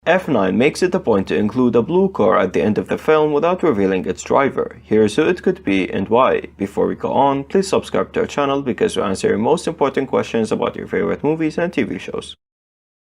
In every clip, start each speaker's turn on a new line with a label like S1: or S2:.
S1: F9 makes it a point to include a blue car at the end of the film without revealing its driver. Here's who it could be and why. Before we go on, please subscribe to our channel because we answer your most important questions about your favorite movies and TV shows.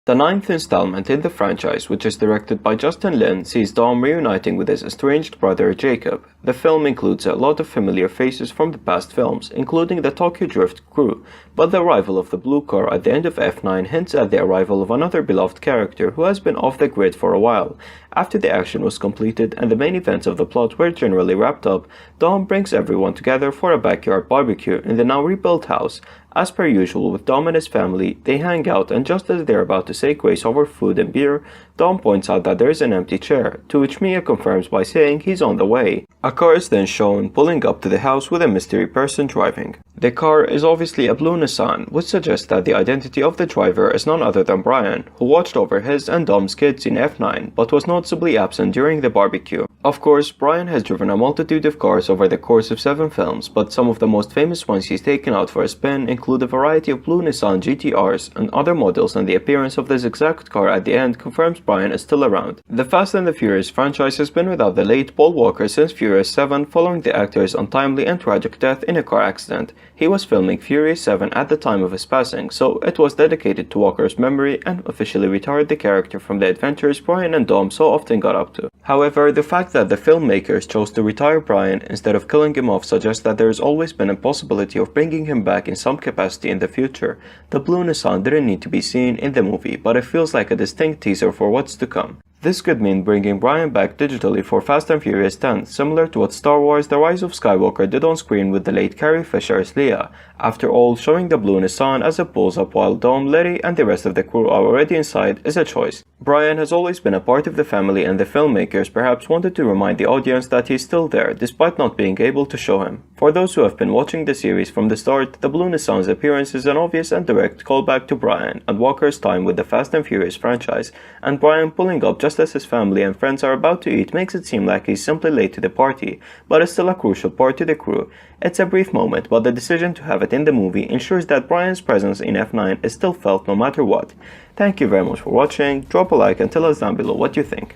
S1: The ninth installment in the franchise, which is directed by Justin Lin, sees Dom reuniting with his estranged brother Jakob. The film includes a lot of familiar faces from the past films, including the Tokyo Drift crew, but the arrival of the blue car at the end of F9 hints at the arrival of another beloved character who has been off the grid for a while. After the action was completed and the main events of the plot were generally wrapped up, Dom brings everyone together for a backyard barbecue in the now rebuilt house. As per usual with Dom and his family, they hang out, and just as they're about to say grace over food and beer, Dom points out that there is an empty chair, to which Mia confirms by saying he's on the way. A car is then shown pulling up to the house with a mystery person driving. The car is obviously a blue Nissan, which suggests that the identity of the driver is none other than Brian, who watched over his and Dom's kids in F9, but was noticeably absent during the barbecue. Of course, Brian has driven a multitude of cars over the course of 7 films, but some of the most famous ones he's taken out for a spin include a variety of blue Nissan GTRs and other models, and the appearance of this exact car at the end confirms Brian is still around. The Fast and the Furious franchise has been without the late Paul Walker since Furious 7 following the actor's untimely and tragic death in a car accident. He was filming Furious 7 at the time of his passing, so it was dedicated to Walker's memory and officially retired the character from the adventures Brian and Dom so often got up to. However, the fact that the filmmakers chose to retire Brian instead of killing him off suggests that there has always been a possibility of bringing him back in some capacity in the future. The blue Nissan didn't need to be seen in the movie, but it feels like a distinct teaser for what's to come. This could mean bringing Brian back digitally for Fast and Furious 10, similar to what Star Wars The Rise of Skywalker did on screen with the late Carrie Fisher as Leia. After all, showing the blue Nissan as it pulls up while Dom, Letty and the rest of the crew are already inside is a choice. Brian has always been a part of the family, and the filmmakers perhaps wanted to remind the audience that he's still there, despite not being able to show him. For those who have been watching the series from the start, the blue Nissan's appearance is an obvious and direct callback to Brian and Walker's time with the Fast and Furious franchise, and Brian pulling up just as his family and friends are about to eat makes it seem like he's simply late to the party, but is still a crucial part to the crew. It's a brief moment, but the decision to have it in the movie ensures that Brian's presence in F9 is still felt no matter what. Thank you very much for watching, drop a like and tell us down below what you think.